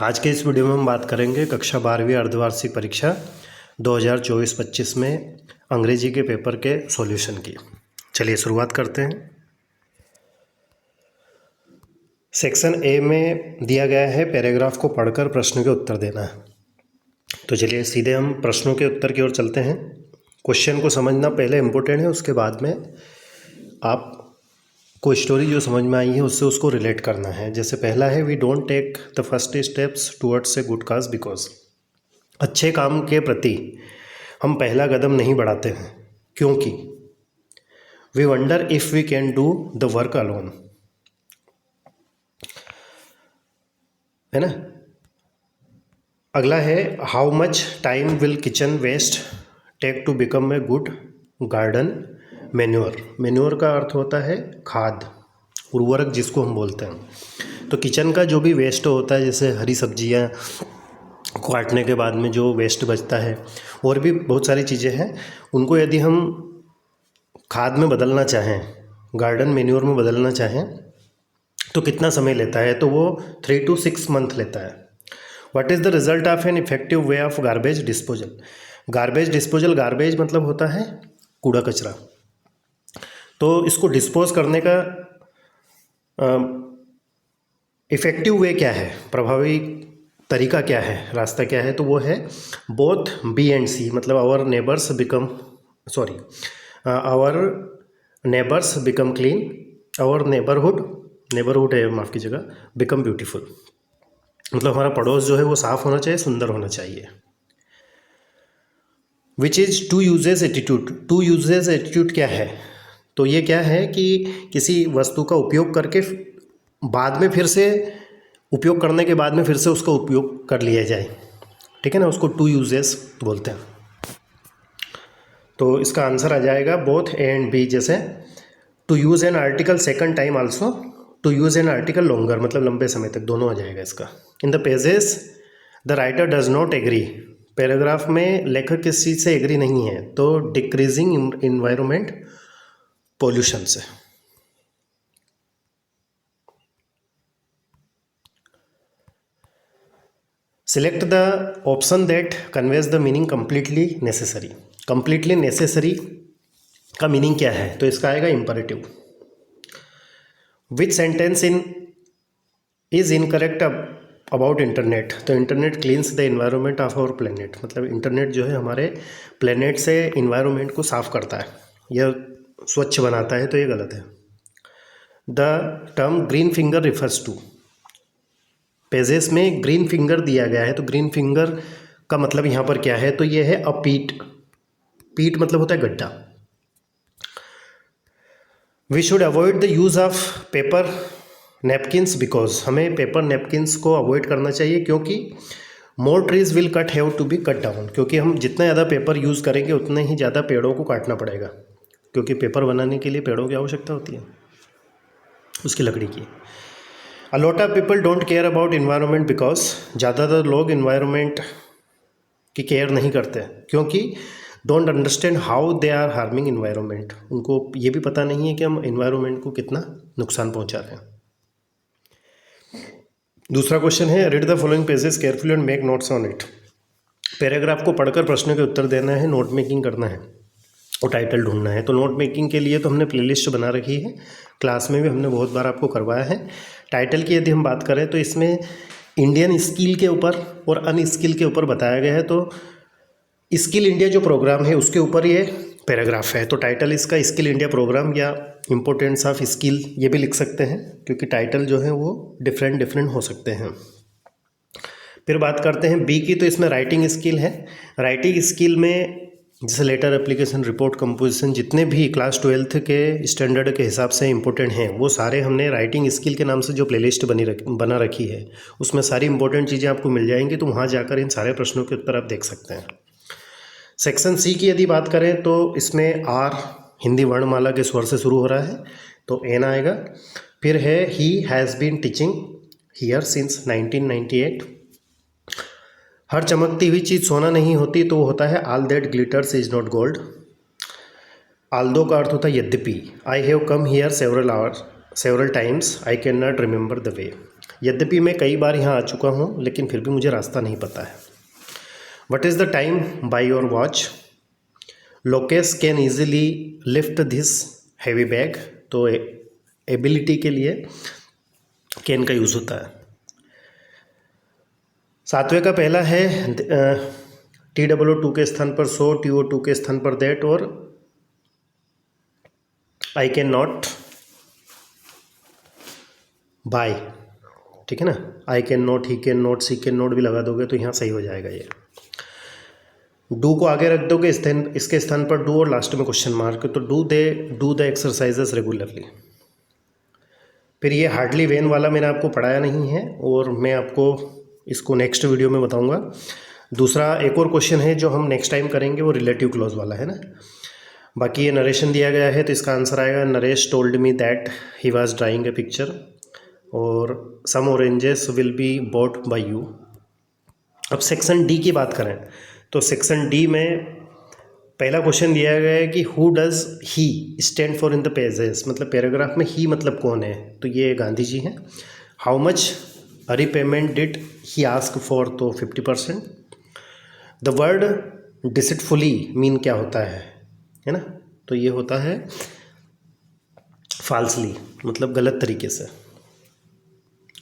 आज के इस वीडियो में हम बात करेंगे कक्षा 12वीं अर्धवार्षिक परीक्षा 2024-25 में अंग्रेजी के पेपर के सॉल्यूशन की। चलिए शुरुआत करते हैं। सेक्शन ए में दिया गया है पैराग्राफ को पढ़कर प्रश्न के उत्तर देना है। तो चलिए सीधे हम प्रश्नों के उत्तर की ओर चलते हैं। क्वेश्चन को समझना पहले इम्पोर्टेंट है, उसके बाद में आप कोई स्टोरी जो समझ में आई है उससे उसको रिलेट करना है। जैसे पहला है, we don't take the first steps towards a good cause because. अच्छे काम के प्रति हम पहला कदम नहीं बढ़ाते हैं क्योंकि we wonder if we can do the work alone, है ना। अगला है, how much time will kitchen waste take to become a good garden manure. Manure का अर्थ होता है खाद, उर्वरक जिसको हम बोलते हैं। तो किचन का जो भी वेस्ट होता है, जैसे हरी सब्जियां काटने के बाद में जो वेस्ट बचता है, और भी बहुत सारी चीज़ें हैं, उनको यदि हम खाद में बदलना चाहें, गार्डन मैन्योर में बदलना चाहें, तो कितना समय लेता है? तो वो 3 to 6 मंथ लेता है। What is the result of an effective way of garbage disposal. Garbage disposal, garbage मतलब होता है कूड़ा कचरा। तो इसको डिस्पोज करने का इफ़ेक्टिव वे क्या है, प्रभावी तरीका क्या है, रास्ता क्या है? तो वो है बोथ बी एंड सी, मतलब our neighbours become clean, our neighbourhood है, माफ़ कीजिएगा, बिकम ब्यूटीफुल। मतलब हमारा पड़ोस जो है वो साफ़ होना चाहिए, सुंदर होना चाहिए। Which is to uses attitude. To uses attitude क्या है? तो ये क्या है कि किसी वस्तु का उपयोग करके बाद में फिर से उपयोग करने के बाद में फिर से उसका उपयोग कर लिया जाए, ठीक है ना, उसको टू यूजेस बोलते हैं। तो इसका आंसर आ जाएगा बोथ ए एंड बी। जैसे to use an article second time also, to use an article longer, मतलब लंबे समय तक, दोनों आ जाएगा इसका। In the pages the writer does not agree. पैराग्राफ में लेखक किस चीज़ से एग्री नहीं है? तो डिक्रीजिंग इन्वायरमेंट पोल्यूशन से। Select the option that conveys the meaning completely necessary. Completely necessary का मीनिंग क्या है? तो इसका आएगा imperative. Which sentence is incorrect about internet. तो internet cleans the environment of our planet, मतलब इंटरनेट जो है हमारे प्लेनेट से इन्वायरमेंट को साफ करता है, यह स्वच्छ बनाता है, तो ये गलत है। The term green finger refers to. Pages में ग्रीन फिंगर दिया गया है, तो ग्रीन फिंगर का मतलब यहाँ पर क्या है? तो ये है अ पीट। पीट मतलब होता है गड्ढा। We should avoid the use of paper napkins because. हमें पेपर नैपकिन्स को अवॉइड करना चाहिए क्योंकि more trees will cut have to be cut down. क्योंकि हम जितना ज़्यादा पेपर यूज़ करेंगे उतने ही ज़्यादा पेड़ों को काटना पड़ेगा, क्योंकि पेपर बनाने के लिए पेड़ों की आवश्यकता होती है, उसकी लकड़ी की। A lot of people don't care about environment because. ज़्यादातर लोग इन्वायरमेंट की केयर नहीं करते क्योंकि don't understand how they are harming environment. उनको ये भी पता नहीं है कि हम इन्वायरमेंट को कितना नुकसान पहुंचा रहे हैं। दूसरा क्वेश्चन है, read the following pages carefully and make notes on it. Paragraph को पढ़कर प्रश्न के उत्तर देना है, नोट मेकिंग करना है और टाइटल ढूंढना है। तो नोट मेकिंग के लिए तो हमने प्लेलिस्ट बना रखी है, क्लास में भी हमने बहुत बार आपको करवाया है। टाइटल की यदि हम बात करें तो इसमें इंडियन स्किल के ऊपर और अन स्किल के ऊपर बताया गया है। तो स्किल इंडिया जो प्रोग्राम है उसके ऊपर ये पैराग्राफ है। तो टाइटल इसका स्किल इंडिया प्रोग्राम या इम्पोर्टेंस ऑफ स्किल, ये भी लिख सकते हैं, क्योंकि टाइटल जो है वो डिफरेंट हो सकते हैं। फिर बात करते हैं बी की, तो इसमें राइटिंग स्किल है। राइटिंग स्किल में जैसे लेटर, एप्लीकेशन, रिपोर्ट, कंपोजिशन, जितने भी क्लास 12th के स्टैंडर्ड के हिसाब से इम्पोर्टेंट हैं, वो सारे हमने राइटिंग स्किल के नाम से जो प्लेलिस्ट बना रखी है, उसमें सारी इंपॉर्टेंट चीज़ें आपको मिल जाएंगी। तो वहाँ जाकर इन सारे प्रश्नों के उत्तर आप देख सकते हैं। सेक्शन सी की यदि बात करें तो इसमें आर हिंदी वर्णमाला के स्वर से शुरू हो रहा है, तो एन आएगा। फिर है, he has been teaching here since 1998। हर चमकती हुई चीज़ सोना नहीं होती, तो वो होता है all that glitters is not gold. Aldous का अर्थ होता है यद्यपि। I have come here several times, I can not remember the way. यद्यपि मैं कई बार यहाँ आ चुका हूँ लेकिन फिर भी मुझे रास्ता नहीं पता है। What is the time by your watch? Lokesh can easily lift this heavy bag. तो एबिलिटी के लिए कैन का यूज़ होता है। 7वें का पहला है TOO के स्थान पर सो, TOO के स्थान पर दैट, और आई कैन नॉट बाय। ठीक है ना, I can not, he can not, she can not भी लगा दोगे तो यहाँ सही हो जाएगा। ये डू को आगे रख दोगे इसके स्थान पर डू और लास्ट में क्वेश्चन मार्क, तो डू द एक्सरसाइजेस रेगुलरली। फिर ये हार्डली वेन वाला मैंने आपको पढ़ाया नहीं है और मैं आपको इसको नेक्स्ट वीडियो में बताऊंगा। दूसरा एक और क्वेश्चन है जो हम नेक्स्ट टाइम करेंगे, वो रिलेटिव क्लॉज वाला है ना। बाकी ये नरेशन दिया गया है तो इसका आंसर आएगा Naresh told me that he was drawing a picture और some oranges will be bought by you. अब सेक्शन डी की बात करें तो सेक्शन डी में पहला क्वेश्चन दिया गया है कि who does he stand for in the pages, मतलब पैराग्राफ में ही मतलब कौन है, तो ये गांधी जी हैं। How much repayment did he ask for, तो 50%। द वर्ड डिसिटफुली मीन क्या होता है ना, तो ये होता है फाल्सली, मतलब गलत तरीके से,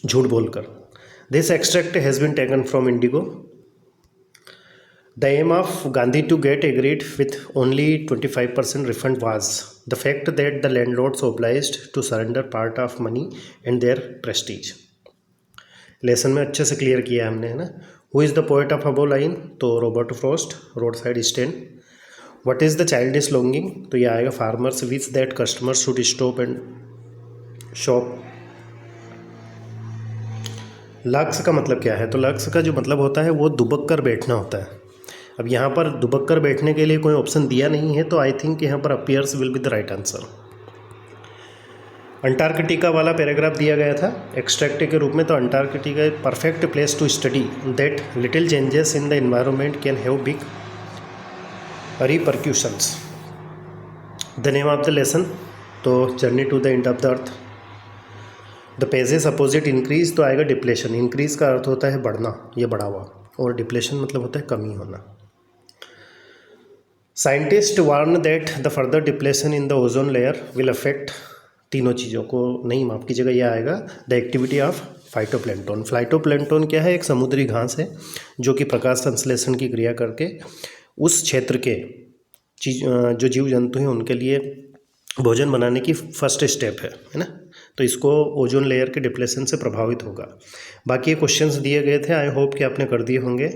झूठ बोलकर। This extract has been taken from Indigo. The aim of Gandhi to get agreed with only 25% refund was the fact that the landlords obliged to surrender part of money and their prestige. Lesson में अच्छे से clear किया हमने, है ना। Who is the poet of above line? तो Robert Frost, road side stand. What is the childish longing? तो ये आएगा farmers wish that customers should stop and shop. लक्ष्य का मतलब क्या है? तो लक्ष्य का जो मतलब होता है वो दुबक कर बैठना होता है। अब यहाँ पर दुबक कर बैठने के लिए कोई ऑप्शन दिया नहीं है, तो आई थिंक यहाँ पर appears will be the right answer. Antarctica वाला पैराग्राफ दिया गया था एक्सट्रैक्ट के रूप में, तो Antarctica is perfect place to study that little changes in the environment can have big repercussions. The name of the lesson, तो journey to the end of the earth. The pages opposite increase, तो आएगा depletion. Increase का अर्थ होता है बढ़ना, ये बढ़ा हुआ, और डिप्लेशन मतलब होता है कमी होना। Scientist warn that the further depletion in the ozone layer will affect, तीनों चीज़ों को नहीं, माफ की जगह यह आएगा the activity of phytoplankton. Phytoplankton क्या है? एक समुद्री घास है जो कि प्रकाश संश्लेषण की क्रिया करके उस क्षेत्र के जो जीव जंतु हैं उनके लिए भोजन बनाने की फर्स्ट स्टेप है ना। तो इसको ओजोन लेयर के डिप्लेशन से प्रभावित होगा। बाकी ये क्वेश्चंस दिए गए थे, आई होप कि आपने कर दिए होंगे।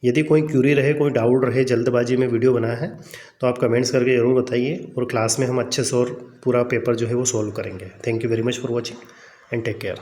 यदि कोई क्यूरी रहे, कोई डाउट रहे, जल्दबाजी में वीडियो बनाया है तो आप कमेंट्स करके ज़रूर बताइए, और क्लास में हम अच्छे से और पूरा पेपर जो है वो सॉल्व करेंगे। Thank you very much for watching and take care.